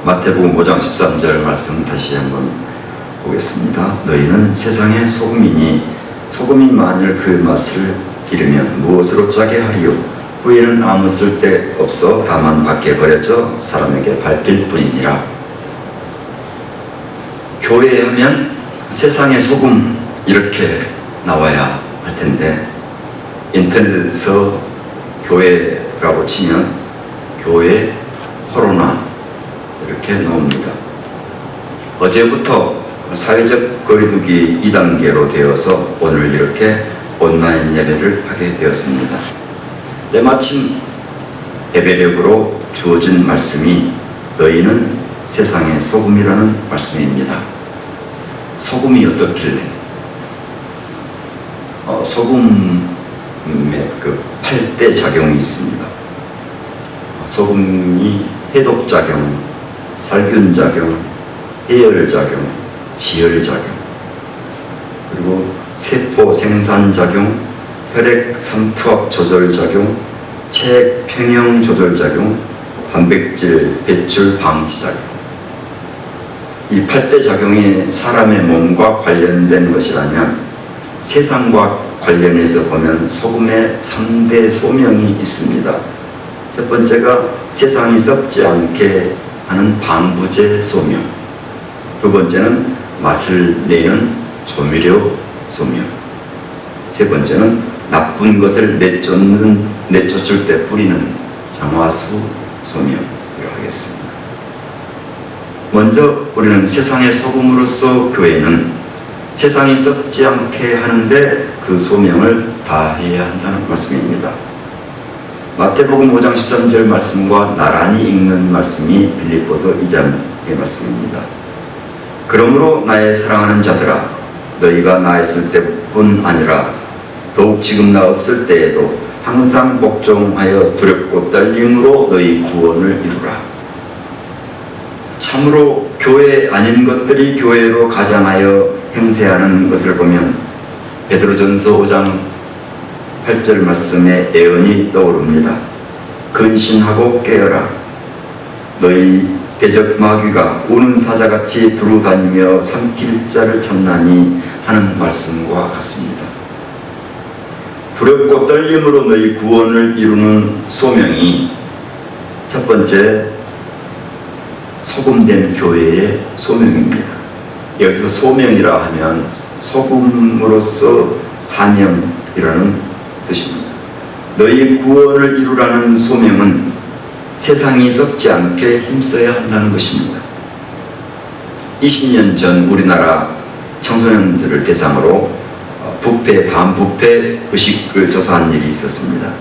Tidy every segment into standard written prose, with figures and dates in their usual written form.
마태복음 5장 13절 말씀 다시 한번 보겠습니다. 너희는 세상의 소금이니 소금이 만일 그 맛을 잃으면 무엇으로 짜게 하리요? 후에는 아무 쓸데 없어 다만 밖에 버려져 사람에게 밟힐 뿐이니라. 교회 하면 세상의 소금 이렇게 나와야 할 텐데 인터넷에서 교회라고 치면 교회 코로나 이렇게 나옵니다. 어제부터 사회적 거리두기 2단계로 되어서 오늘 이렇게 온라인 예배를 하게 되었습니다. 때마침 예배력으로 주어진 말씀이 너희는 세상의 소금이라는 말씀입니다. 소금이 어떻길래? 소금의 그 8대 작용이 있습니다. 소금이 해독작용, 살균작용, 해열작용, 지혈작용, 그리고 세포 생산작용, 혈액 삼투압 조절작용, 체액 평형 조절작용, 단백질 배출 방지작용. 이 8대 작용이 사람의 몸과 관련된 것이라면 세상과 관련해서 보면 소금의 3대 소명이 있습니다. 첫 번째가 세상이 썩지 않게 하는 방부제 소명, 두 번째는 맛을 내는 조미료 소명, 세 번째는 나쁜 것을 내쫓을 때 뿌리는 장화수 소명이라고 하겠습니다. 먼저 우리는 세상의 소금으로서 교회는 세상이 썩지 않게 하는데 그 소명을 다해야 한다는 말씀입니다. 마태복음 5장 13절 말씀과 나란히 읽는 말씀이 빌립보서 2장의 말씀입니다. 그러므로 나의 사랑하는 자들아, 너희가 나 있을 때뿐 아니라 더욱 지금 나 없을 때에도 항상 복종하여 두렵고 떨림으로 너희 구원을 이루라. 참으로 교회 아닌 것들이 교회로 가장하여 행세하는 것을 보면 베드로전서 5장 8절 말씀의 예언이 떠오릅니다. 근신하고 깨어라. 너희 대적 마귀가 우는 사자같이 두루다니며 삼킬 자를 찾나니 하는 말씀과 같습니다. 두렵고 떨림으로 너희 구원을 이루는 소명이 첫 번째 소금된 교회의 소명입니다. 여기서 소명이라 하면 소금으로서 사명이라는 뜻입니다. 너희 구원을 이루라는 소명은 세상이 썩지 않게 힘써야 한다는 것입니다. 20년 전 우리나라 청소년들을 대상으로 부패, 반부패 의식을 조사한 일이 있었습니다.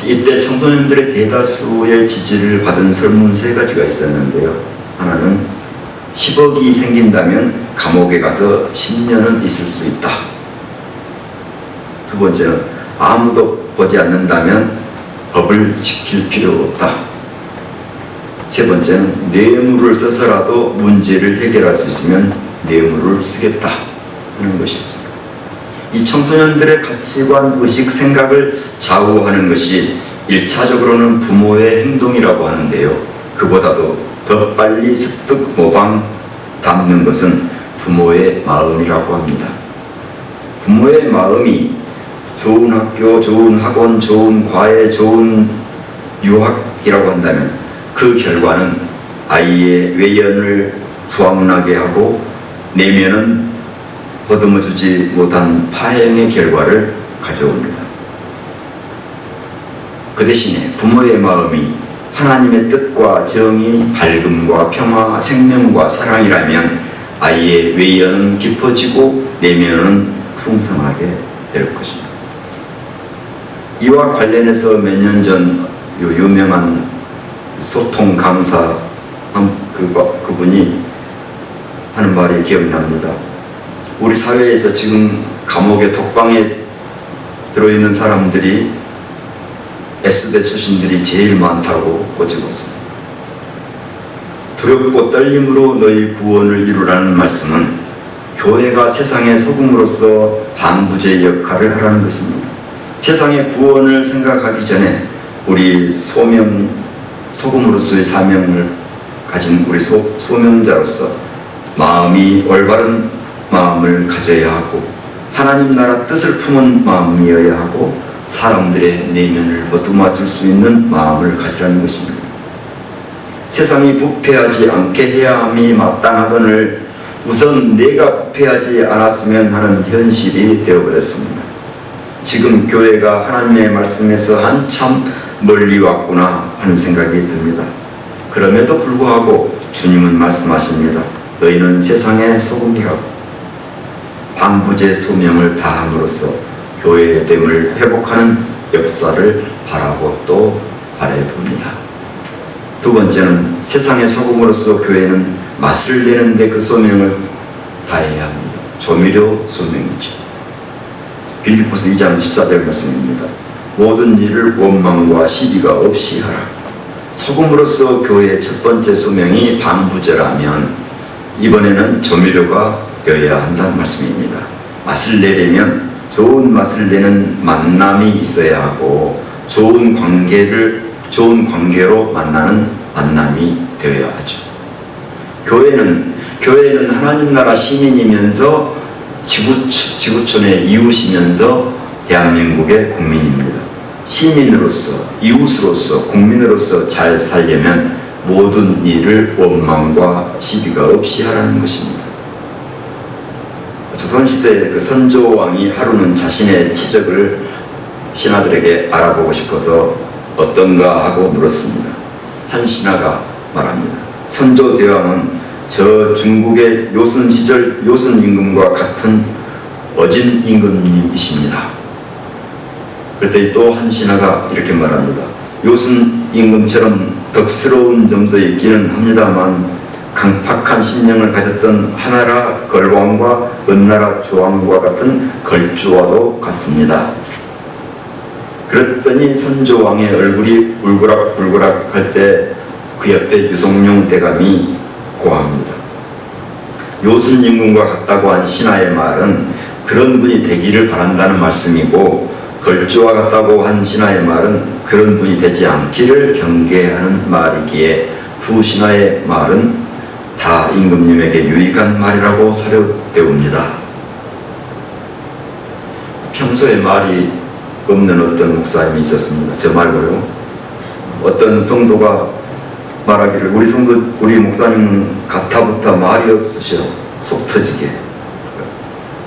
이때 청소년들의 대다수의 지지를 받은 설문 3가지가 있었는데요. 하나는 10억이 생긴다면 감옥에 가서 10년은 있을 수 있다. 두 번째는 아무도 보지 않는다면 법을 지킬 필요 없다. 세 번째는 뇌물을 써서라도 문제를 해결할 수 있으면 뇌물을 쓰겠다 하는 것이었습니다. 이 청소년들의 가치관, 의식, 생각을 좌우하는 것이 1차적으로는 부모의 행동이라고 하는데요. 그보다도 더 빨리 습득 모방 담는 것은 부모의 마음이라고 합니다. 부모의 마음이 좋은 학교, 좋은 학원, 좋은 과외, 좋은 유학이라고 한다면 그 결과는 아이의 외연을 부황나게 하고 내면은 보듬어주지 못한 파행의 결과를 가져옵니다. 그 대신에 부모의 마음이 하나님의 뜻과 정의, 밝음과 평화, 생명과 사랑이라면 아이의 외연은 깊어지고 내면은 풍성하게 될 것입니다. 이와 관련해서 몇 년 전 유명한 소통 강사 그분이 하는 말이 기억납니다. 우리 사회에서 지금 감옥에 독방에 들어있는 사람들이 S대 출신들이 제일 많다고 꼬집었습니다. 두렵고 떨림으로 너희 구원을 이루라는 말씀은 교회가 세상의 소금으로서 방부제 역할을 하라는 것입니다. 세상의 구원을 생각하기 전에 우리 소금으로서의 사명을 가진 우리 소명자로서 마음이 올바른 마음을 가져야 하고 하나님 나라 뜻을 품은 마음이어야 하고 사람들의 내면을 보듬어 줄 수 있는 마음을 가지라는 것입니다. 세상이 부패하지 않게 해야 함이 마땅하거늘 우선 내가 부패하지 않았으면 하는 현실이 되어버렸습니다. 지금 교회가 하나님의 말씀에서 한참 멀리 왔구나 하는 생각이 듭니다. 그럼에도 불구하고 주님은 말씀하십니다. 너희는 세상의 소금이라고. 방부제 소명을 다함으로써 교회의 됨을 회복하는 역사를 바라고 또 바라봅니다. 두 번째는 세상의 소금으로서 교회는 맛을 내는데 그 소명을 다해야 합니다. 조미료 소명이죠. 빌립보서 2장 14절 말씀입니다. 모든 일을 원망과 시비가 없이 하라. 소금으로서 교회의 첫 번째 소명이 방부제라면 이번에는 조미료가 되어야 한다는 말씀입니다. 맛을 내려면 좋은 맛을 내는 만남이 있어야 하고 좋은 관계로 만나는 만남이 되어야 하죠. 교회는 하나님 나라 시민이면서 지구촌의 이웃이면서 대한민국의 국민입니다. 시민으로서, 이웃으로서, 국민으로서 잘 살려면 모든 일을 원망과 시비가 없이 하라는 것입니다. 조선시대의 그 선조왕이 하루는 자신의 치적을 신하들에게 알아보고 싶어서 어떤가 하고 물었습니다. 한 신하가 말합니다. 선조대왕은 저 중국의 요순 시절 요순 임금과 같은 어진 임금님이십니다. 그랬더니 또 한 신하가 이렇게 말합니다. 요순 임금처럼 덕스러운 점도 있기는 합니다만 강팍한 심령을 가졌던 하나라 걸왕과 은나라 주왕과 같은 걸주와도 같습니다. 그랬더니 선조왕의 얼굴이 울그락불그락 할 때 그 옆에 유성룡 대감이 고합니다. 요순 임금과 같다고 한 신하의 말은 그런 분이 되기를 바란다는 말씀이고 걸주와 같다고 한 신하의 말은 그런 분이 되지 않기를 경계하는 말이기에 두 신하의 말은 다 임금님에게 유익한 말이라고 사료되옵니다. 평소에 말이 없는 어떤 목사님이 있었습니다. 저 말고요. 어떤 성도가 말하기를 우리 목사님 가타부타 말이 없으셔 속 터지게.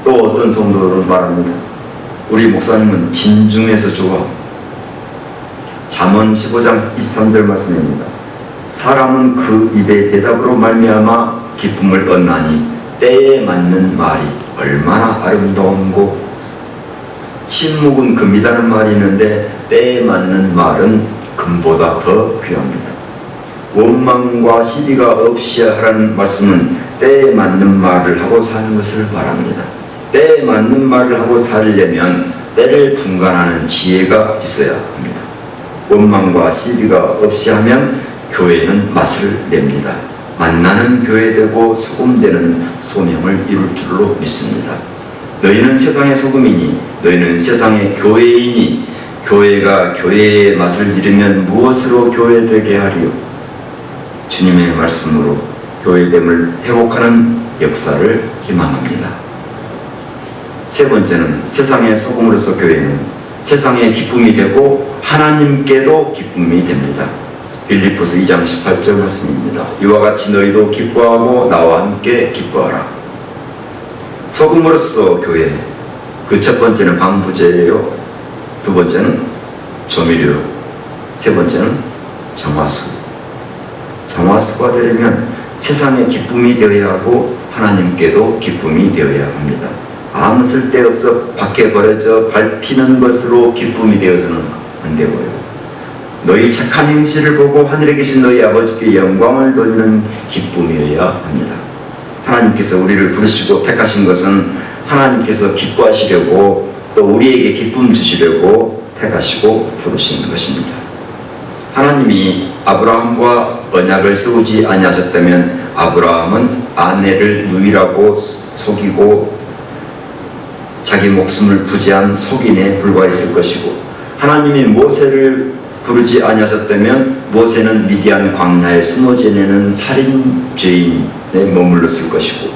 또 어떤 성도는 말합니다. 우리 목사님은 진중해서 좋아. 잠언 15장 23절 말씀입니다. 사람은 그 입의 대답으로 말미암아 기쁨을 얻나니 때에 맞는 말이 얼마나 아름다운고. 침묵은 금이라는 말이 있는데 때에 맞는 말은 금보다 더 귀합니다. 원망과 시비가 없이 하라는 말씀은 때에 맞는 말을 하고 사는 것을 말합니다. 때에 맞는 말을 하고 살려면 때를 분간하는 지혜가 있어야 합니다. 원망과 시비가 없이 하면 교회는 맛을 냅니다. 만나는 교회되고 소금되는 소명을 이룰 줄로 믿습니다. 너희는 세상의 소금이니 너희는 세상의 교회이니 교회가 교회의 맛을 잃으면 무엇으로 교회되게 하리요? 주님의 말씀으로 교회됨을 회복하는 역사를 희망합니다. 세 번째는 세상의 소금으로서 교회는 세상의 기쁨이 되고 하나님께도 기쁨이 됩니다. 빌립보서 2장 18절 말씀입니다. 이와 같이 너희도 기뻐하고 나와 함께 기뻐하라. 소금으로서 교회, 그 첫 번째는 방부제예요. 두 번째는 조미료, 세 번째는 정화수. 정화수가 되려면 세상에 기쁨이 되어야 하고 하나님께도 기쁨이 되어야 합니다. 아무 쓸데없어 밖에 버려져 밟히는 것으로 기쁨이 되어서는 안 되고요. 너희 착한 행실을 보고 하늘에 계신 너희 아버지께 영광을 돌리는 기쁨이어야 합니다. 하나님께서 우리를 부르시고 택하신 것은 하나님께서 기뻐하시려고 또 우리에게 기쁨 주시려고 택하시고 부르신 것입니다. 하나님이 아브라함과 언약을 세우지 아니하셨다면 아브라함은 아내를 누이라고 속이고 자기 목숨을 부지한 속인에 불과했을 것이고 하나님이 모세를 부르지 아니하셨다면 모세는 미디안 광야에 숨어 지내는 살인 죄인에 머물렀을 것이고,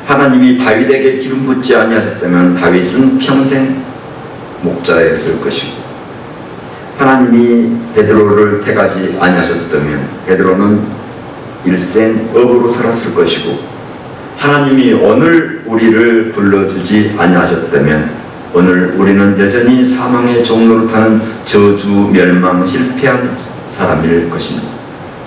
하나님이 다윗에게 기름 붓지 아니하셨다면 다윗은 평생 목자였을 것이고, 하나님이 베드로를 택하지 아니하셨다면 베드로는 일생 업으로 살았을 것이고, 하나님이 오늘 우리를 불러주지 아니하셨다면 오늘 우리는 여전히 사망의 종로로 타는 저주, 멸망, 실패한 사람일 것입니다.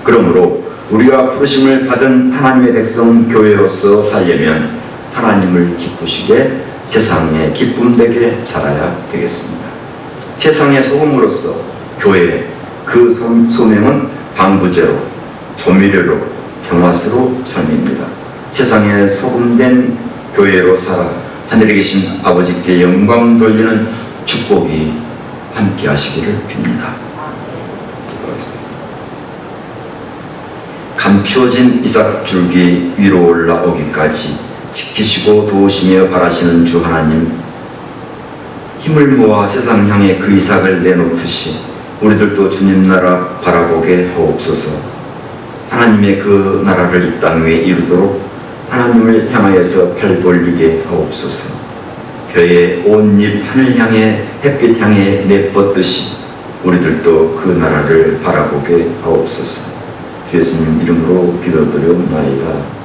그러므로 우리가 부르심을 받은 하나님의 백성 교회로서 살려면 하나님을 기쁘시게 세상에 기쁨되게 살아야 되겠습니다. 세상의 소금으로서 교회, 그 소명은 방부제로, 조미료로, 정화수로 삶입니다. 세상에 소금된 교회로 살아 하늘에 계신 아버지께 영광 돌리는 축복이 함께 하시기를 빕니다. 기도하겠습니다. 감추어진 이삭 줄기 위로 올라오기까지 지키시고 도우시며 바라시는 주 하나님, 힘을 모아 세상 향해 그 이삭을 내놓듯이 우리들도 주님 나라 바라보게 하옵소서. 하나님의 그 나라를 이 땅 위에 이루도록 하나님을 향하여서 팔 돌리게 하옵소서. 벼의 온잎 하늘 향해 햇빛 향해 내뻗듯이 우리들도 그 나라를 바라보게 하옵소서. 주 예수님 이름으로 기도드려옵나이다.